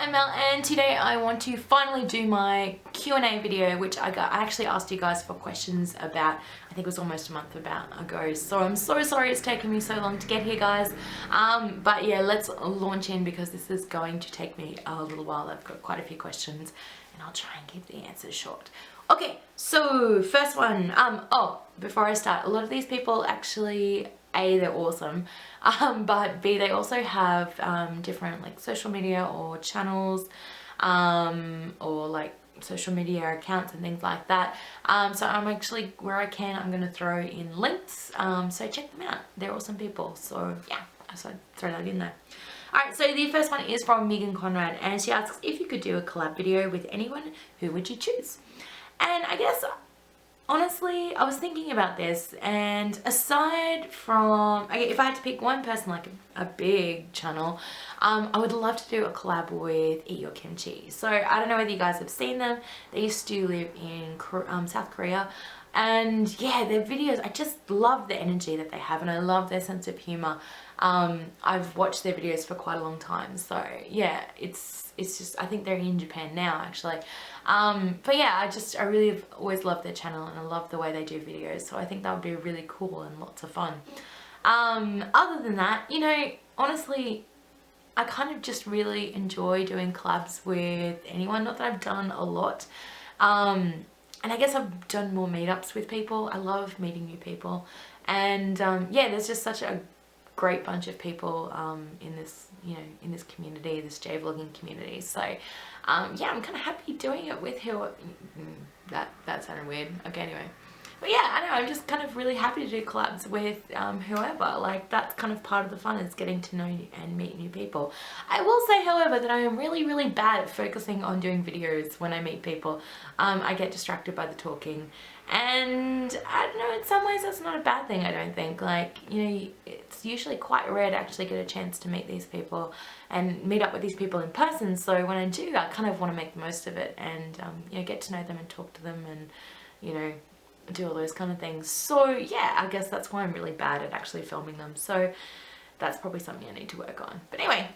I'm Mel, and today I want to finally do my Q&A video, which I actually asked you guys for questions about. I think it was almost a month ago, so I'm so sorry it's taken me so long to get here, guys. But yeah, let's launch in because this is going to take me a little while. I've got quite a few questions and I'll try and keep the answers short. Okay, so first one. Before I start, a lot of these people actually, A, they're awesome, but B, they also have different like social media or channels or like social media accounts and things like that. So I'm actually, where I can, I'm going to throw in links, so check them out. They're awesome people. So yeah, so I'd throw that in there. Alright, so the first one is from Megan Conrad, and she asks, if you could do a collab video with anyone, who would you choose? And I guess, honestly, I was thinking about this, and aside from, okay, if I had to pick one person, like a big channel, I would love to do a collab with Eat Your Kimchi. So I don't know whether you guys have seen them. They used to live in South Korea, and yeah, their videos, I just love the energy that they have, and I love their sense of humor. I've watched their videos for quite a long time, so yeah, it's just, I think they're in Japan now actually. But yeah, I really have always loved their channel, and I love the way they do videos, so I think that would be really cool and lots of fun. Other than that, you know, honestly, I kind of just really enjoy doing collabs with anyone. Not that I've done a lot, and I guess I've done more meetups with people. I love meeting new people, and yeah, there's just such a great bunch of people in this, you know, in this community, this J-vlogging community. So yeah, I'm kind of happy doing it with who. That sounded weird. Okay, anyway. But yeah, I know, I'm just kind of really happy to do collabs with whoever. Like, that's kind of part of the fun, is getting to know and meet new people. I will say, however, that I am really bad at focusing on doing videos when I meet people. I get distracted by the talking, and I don't know, in some ways that's not a bad thing, I don't think. Like, you know, it's usually quite rare to actually get a chance to meet these people and meet up with these people in person. So when I do, I kind of want to make the most of it and you know, get to know them and talk to them and, you know, do all those kind of things. So yeah, I guess that's why I'm really bad at actually filming them. So that's probably something I need to work on. But anyway,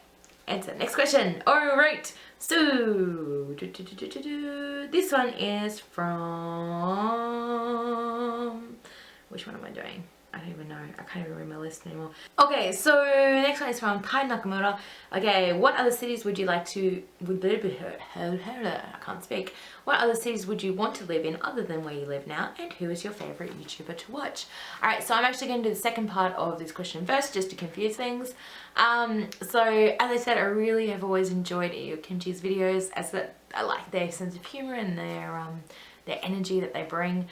answer. Next question. Alright, so this one is from, which one am I doing? I don't even know. I can't even read my list anymore. Okay, so next one is from Kai Nakamura. Okay, what other cities would you like to, I can't speak. What other cities would you want to live in other than where you live now? And who is your favorite YouTuber to watch? Alright, so I'm actually going to do the second part of this question first, just to confuse things. So as I said, I really have always enjoyed Eat Your Kimchi's videos, as that I like their sense of humor and their energy that they bring.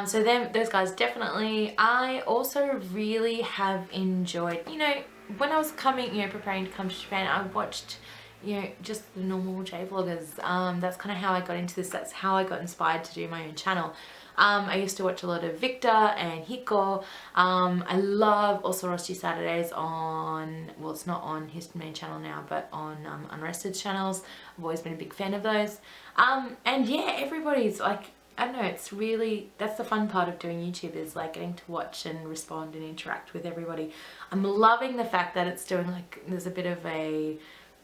So those guys definitely. I also really have enjoyed, you know, when I was preparing to come to Japan, I watched, you know, just the normal J-vloggers. That's kind of how I got into this. That's how I got inspired to do my own channel. I used to watch a lot of Victor and Hiko. I love also Rossi Saturdays on, well, it's not on his main channel now, but on Unrested's channels. I've always been a big fan of those. And yeah, everybody's like, I don't know, it's really, that's the fun part of doing YouTube, is like getting to watch and respond and interact with everybody. I'm loving the fact that it's doing, like, there's a bit of a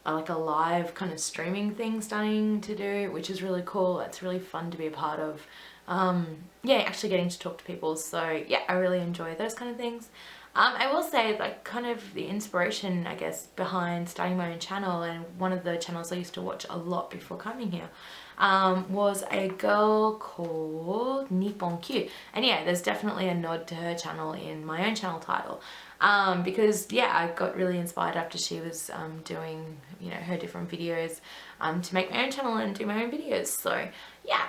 like a live kind of streaming thing starting to do, which is really cool. It's really fun to be a part of. Yeah, actually getting to talk to people. So yeah, I really enjoy those kind of things. I will say, like, kind of the inspiration, I guess, behind starting my own channel, and one of the channels I used to watch a lot before coming here, was a girl called Nippon Q. And yeah, there's definitely a nod to her channel in my own channel title. Because yeah, I got really inspired after she was doing, you know, her different videos to make my own channel and do my own videos. So yeah,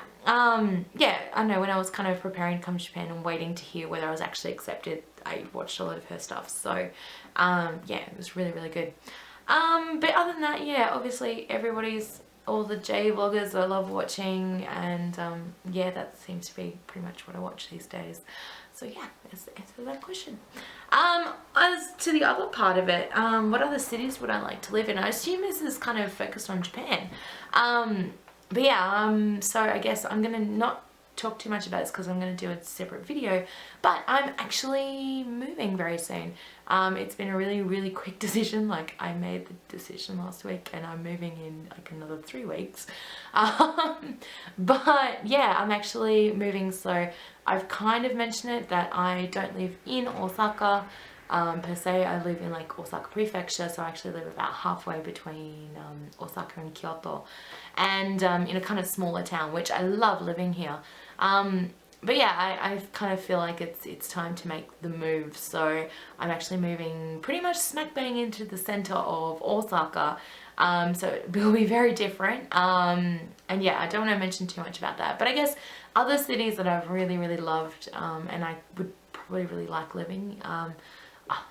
yeah, I know, when I was kind of preparing to come to Japan and waiting to hear whether I was actually accepted, I watched a lot of her stuff. So yeah, it was really good. But other than that, yeah, obviously all the J-vloggers I love watching, and yeah, that seems to be pretty much what I watch these days. So yeah, that's the answer to that question. As to the other part of it, what other cities would I like to live in? I assume this is kind of focused on Japan. But yeah, so I guess I'm gonna not talk too much about this because I'm going to do a separate video, but I'm actually moving very soon. It's been a really quick decision. Like, I made the decision last week and I'm moving in like another 3 weeks. But yeah, I'm actually moving, so I've kind of mentioned it that I don't live in Osaka per se. I live in like Osaka Prefecture, so I actually live about halfway between Osaka and Kyoto, and in a kind of smaller town, which I love living here. But yeah, I kind of feel like it's time to make the move, so I'm actually moving pretty much smack bang into the center of Osaka, so it will be very different, and yeah, I don't want to mention too much about that, but I guess other cities that I've really loved, and I would probably really like living, I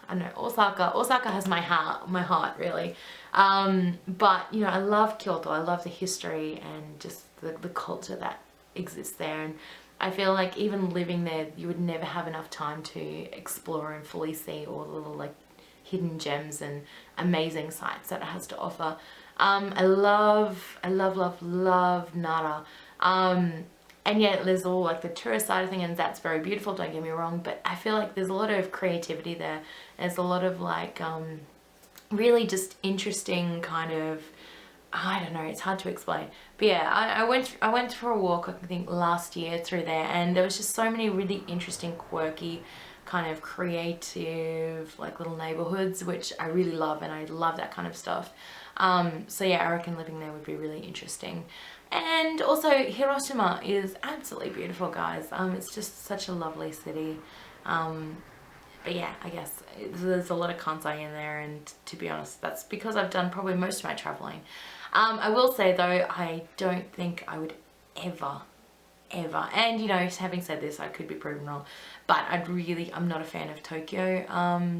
don't know, Osaka has my heart really, but you know, I love Kyoto. I love the history and just the culture that exists there, and I feel like even living there, you would never have enough time to explore and fully see all the little like hidden gems and amazing sights that it has to offer. I love Nara. And yeah, there's all like the tourist side of things, and that's very beautiful, don't get me wrong, but I feel like there's a lot of creativity there. There's a lot of like really just interesting kind of, I don't know, it's hard to explain. But yeah, I went for a walk, I think last year through there, and there was just so many really interesting, quirky, kind of creative like little neighborhoods, which I really love, and I love that kind of stuff. So yeah, I reckon living there would be really interesting. And also Hiroshima is absolutely beautiful, guys. It's just such a lovely city. But yeah, I guess there's a lot of Kansai in there, and to be honest, that's because I've done probably most of my traveling. I will say though, I don't think I would ever, and you know, having said this, I could be proven wrong, but I'm not a fan of Tokyo.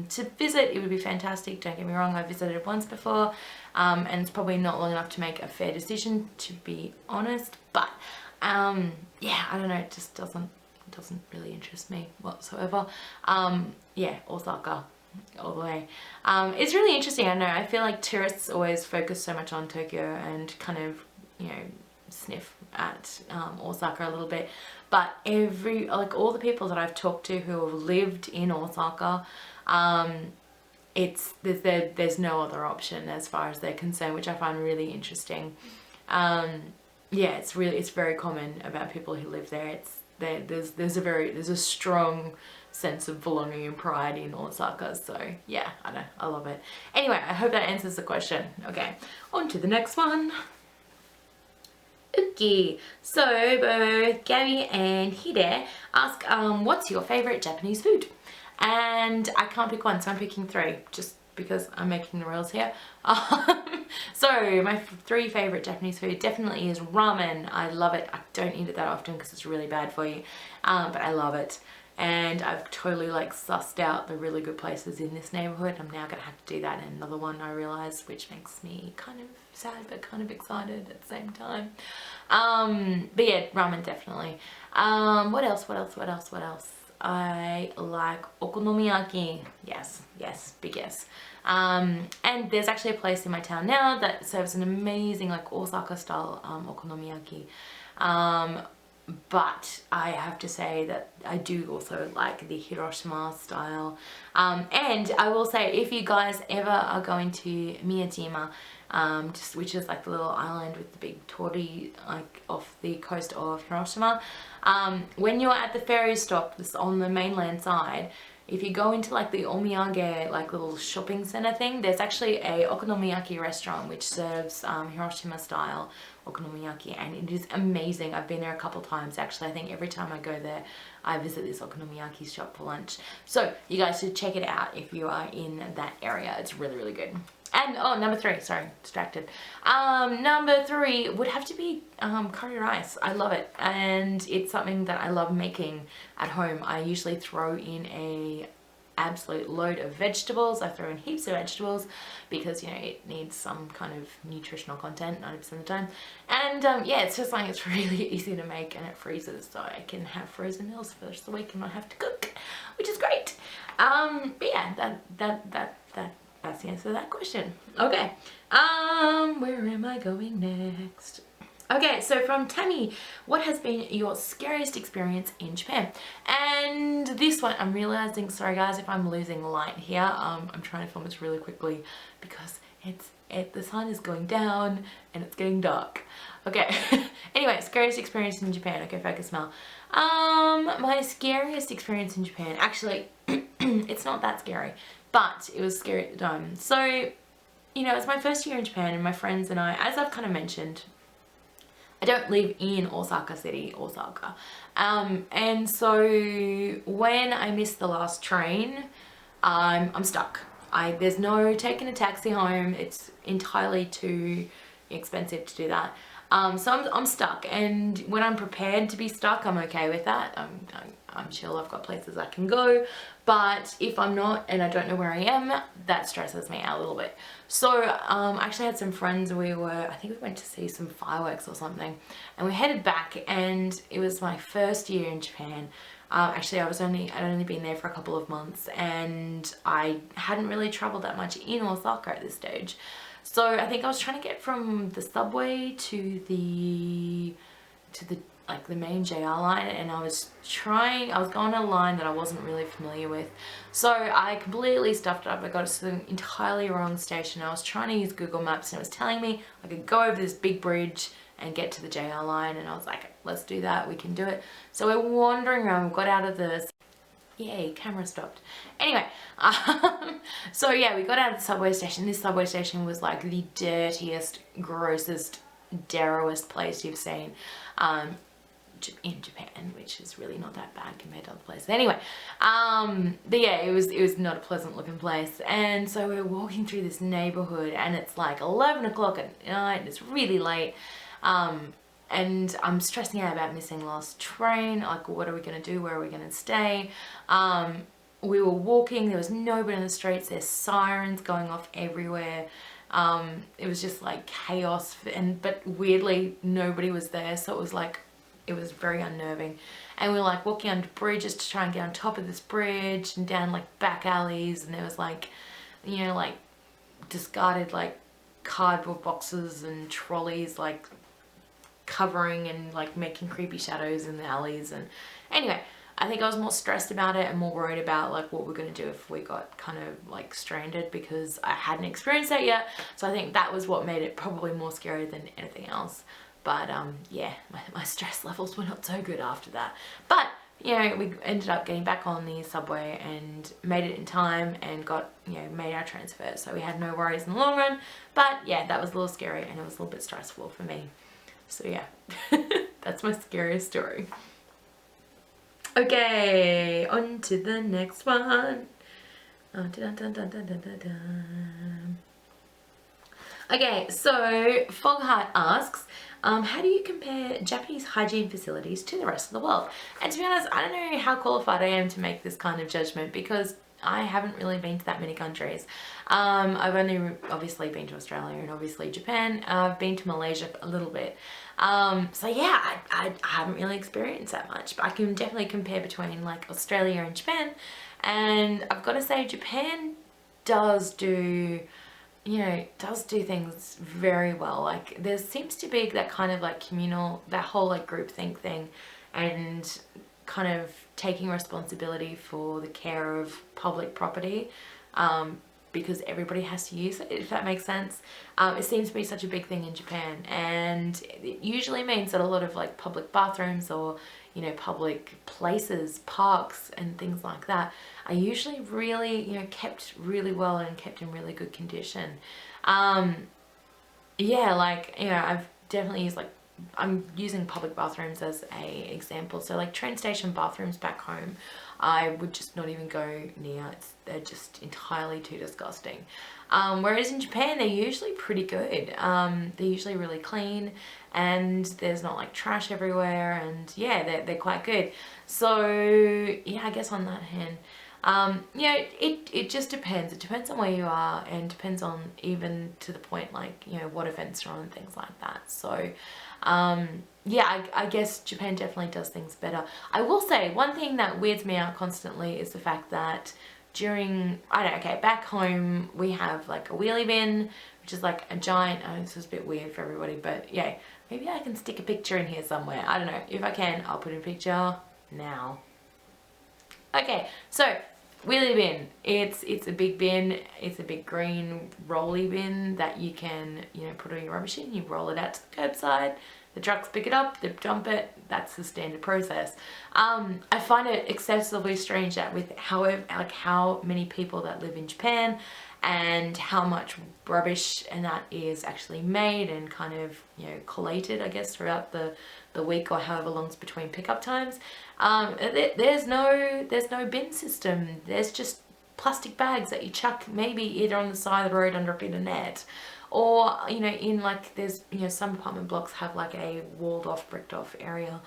To visit, it would be fantastic, don't get me wrong, I visited it once before, and it's probably not long enough to make a fair decision, to be honest, but yeah, I don't know, it just doesn't really interest me whatsoever. Yeah, Osaka all the way. It's really interesting, I know, I feel like tourists always focus so much on Tokyo and kind of, you know, sniff at Osaka a little bit, but all the people that I've talked to who have lived in Osaka, there's no other option as far as they're concerned, which I find really interesting. Yeah, it's very common about people who live there. There's a strong sense of belonging and pride in Osaka, so yeah, I know, I love it. Anyway, I hope that answers the question. Okay, on to the next one. Okay, so both Gabby and Hide ask, what's your favorite Japanese food? And I can't pick one, so I'm picking 3, just because I'm making the rules here. So my 3 favorite Japanese food definitely is ramen. I love it. I don't eat it that often because it's really bad for you, but I love it. And I've totally like sussed out the really good places in this neighborhood. I'm now gonna have to do that in another one, I realize, which makes me kind of sad but kind of excited at the same time. But yeah, ramen definitely. What else? I like okonomiyaki. Yes, big yes. And there's actually a place in my town now that serves an amazing like Osaka style okonomiyaki. But I have to say that I do also like the Hiroshima style. And I will say, if you guys ever are going to Miyajima, which is like the little island with the big torii like off the coast of Hiroshima, when you're at the ferry stop this on the mainland side, if you go into like the omiyage like little shopping center thing, there's actually a okonomiyaki restaurant which serves Hiroshima style okonomiyaki, and it is amazing. I've been there a couple times actually. I think every time I go there I visit this okonomiyaki shop for lunch, so you guys should check it out if you are in that area. It's really good. And oh, number 3, sorry, distracted. Number 3 would have to be curry rice. I love it, and it's something that I love making at home. I usually throw in a absolute load of vegetables. I throw in heaps of vegetables because, you know, it needs some kind of nutritional content 90% of the time. And yeah, it's just like, it's really easy to make, and it freezes, so I can have frozen meals for the rest of the week and not have to cook, which is great. But yeah, that's the answer to that question. Okay, where am I going next? Okay, so from Tammy, what has been your scariest experience in Japan? And this one, I'm realizing, sorry guys if I'm losing light here, I'm trying to film this really quickly because the sun is going down and it's getting dark. Okay, anyway, scariest experience in Japan. Okay, focus now. My scariest experience in Japan, actually, it's not that scary, but it was scary at the time. So, you know, it's my first year in Japan and my friends and I, as I've kind of mentioned, I don't live in Osaka City, Osaka. And so when I missed the last train, I'm stuck. There's no taking a taxi home. It's entirely too expensive to do that. So I'm stuck, and when I'm prepared to be stuck, I'm okay with that. I'm chill, I've got places I can go, but if I'm not and I don't know where I am, that stresses me out a little bit. So I actually had some friends, I think we went to see some fireworks or something, and we headed back, and it was my first year in Japan. Actually, I'd only been there for a couple of months, and I hadn't really traveled that much in Osaka at this stage. So I think I was trying to get from the subway to the main JR line, and I was going on a line that I wasn't really familiar with. So I completely stuffed up. I got to the entirely wrong station. I was trying to use Google Maps and it was telling me I could go over this big bridge and get to the JR line, and I was like, let's do that, we can do it. So we're wandering around, we got out of the, yay, camera stopped. Anyway, so yeah, we got out of the subway station. This subway station was like the dirtiest, grossest, narrowest place you've seen in Japan, which is really not that bad compared to other places. Anyway, but yeah, it was not a pleasant looking place. And so we're walking through this neighborhood, and it's like 11 o'clock at night, and it's really late. And I'm stressing out about missing last train. Like, what are we gonna do? Where are we gonna stay? We were walking, there was nobody in the streets, there's sirens going off everywhere. It was just like chaos, but weirdly nobody was there, so it was very unnerving. And we were like walking under bridges to try and get on top of this bridge and down like back alleys, and there was like, you know, like discarded like cardboard boxes and trolleys like covering and like making creepy shadows in the alleys. And anyway, I think I was more stressed about it and more worried about like what we're gonna do if we got kind of like stranded, because I hadn't experienced that yet. So I think that was what made it probably more scary than anything else. But yeah, my stress levels were not so good after that. But you know, we ended up getting back on the subway and made it in time and got, you know, made our transfer. So we had no worries in the long run. But yeah, that was a little scary and it was a little bit stressful for me. So yeah, that's my scariest story. Okay, on to the next one. Okay, so Fogheart asks, how do you compare Japanese hygiene facilities to the rest of the world? And to be honest, I don't know how qualified I am to make this kind of judgment, because I haven't really been to that many countries. I've only obviously been to Australia and obviously Japan. I've been to Malaysia a little bit. So yeah, I haven't really experienced that much, but I can definitely compare between like Australia and Japan. And I've got to say, Japan does do things very well. Like there seems to be that kind of like communal, that whole like groupthink thing, and kind of taking responsibility for the care of public property, because everybody has to use it, if that makes sense. It seems to be such a big thing in Japan, and it usually means that a lot of like public bathrooms or, you know, public places, parks and things like that are usually really, you know, kept really well and kept in really good condition. Yeah, like, you know, I've definitely used like, I'm using public bathrooms as a example. So like train station bathrooms back home, I would just not even go near. They're just entirely too disgusting. Whereas in Japan, they're usually pretty good. They're usually really clean, and there's not like trash everywhere, and yeah, they're quite good. So yeah, I guess on that hand, you know, it just depends. It depends on where you are, and depends on, even to the point like, you know, what events are on and things like that. So yeah, I guess Japan definitely does things better. I will say one thing that weirds me out constantly is the fact that during, I don't know, okay, back home we have like a wheelie bin, which is like a giant, oh, this is a bit weird for everybody, but yeah, maybe I can stick a picture in here somewhere. I don't know. If I can, I'll put in a picture now. Okay, so wheelie bin. It's a big bin. It's a big green rolly bin that you can, you know, put all your rubbish in. You roll it out to the curbside. The trucks pick it up, they dump it. That's the standard process. I find it excessively strange that with how many people that live in Japan and how much rubbish and that is actually made and kind of, you know, collated, I guess, throughout the week or however long's between pickup times. There's no bin system. There's just plastic bags that you chuck maybe either on the side of the road under a bit of net, or, you know, in like, there's, you know, some apartment blocks have like a walled off, bricked off area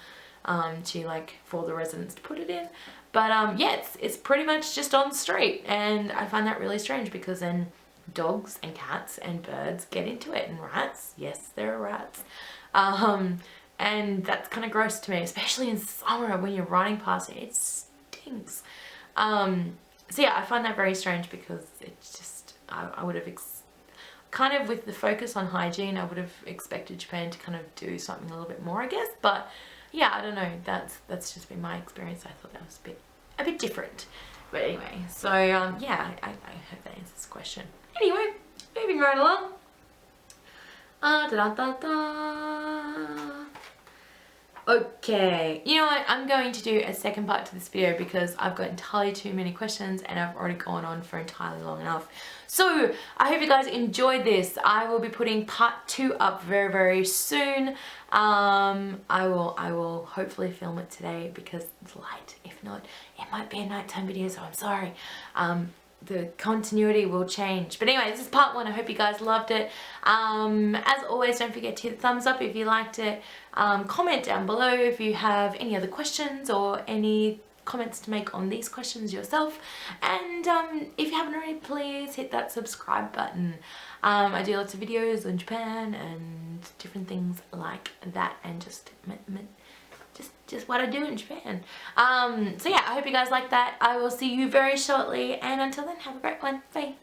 to like for the residents to put it in. But yeah, it's pretty much just on the street, and I find that really strange because then dogs and cats and birds get into it, and rats, yes, there are rats. And that's kind of gross to me, especially in summer when you're riding past it. It stinks. So yeah, I find that very strange because it's just, I would have kind of, with the focus on hygiene, I would have expected Japan to kind of do something a little bit more, I guess. But yeah, I don't know. That's just been my experience. I thought that was a bit different. But anyway, so yeah, I hope that answers the question. Anyway, moving right along. Okay, you know what, I'm going to do a second part to this video because I've got entirely too many questions and I've already gone on for entirely long enough. So I hope you guys enjoyed this. I will be putting part 2 up very, very soon. I will hopefully film it today because it's light. If not, it might be a nighttime video, so I'm sorry. The continuity will change. But anyway, this is part 1. I hope you guys loved it. As always, don't forget to hit the thumbs up if you liked it. Comment down below if you have any other questions or any comments to make on these questions yourself. And if you haven't already, please hit that subscribe button. I do lots of videos on Japan and different things like that, and just what I do in Japan. So yeah, I hope you guys like that. I will see you very shortly, and until then, have a great one. Bye.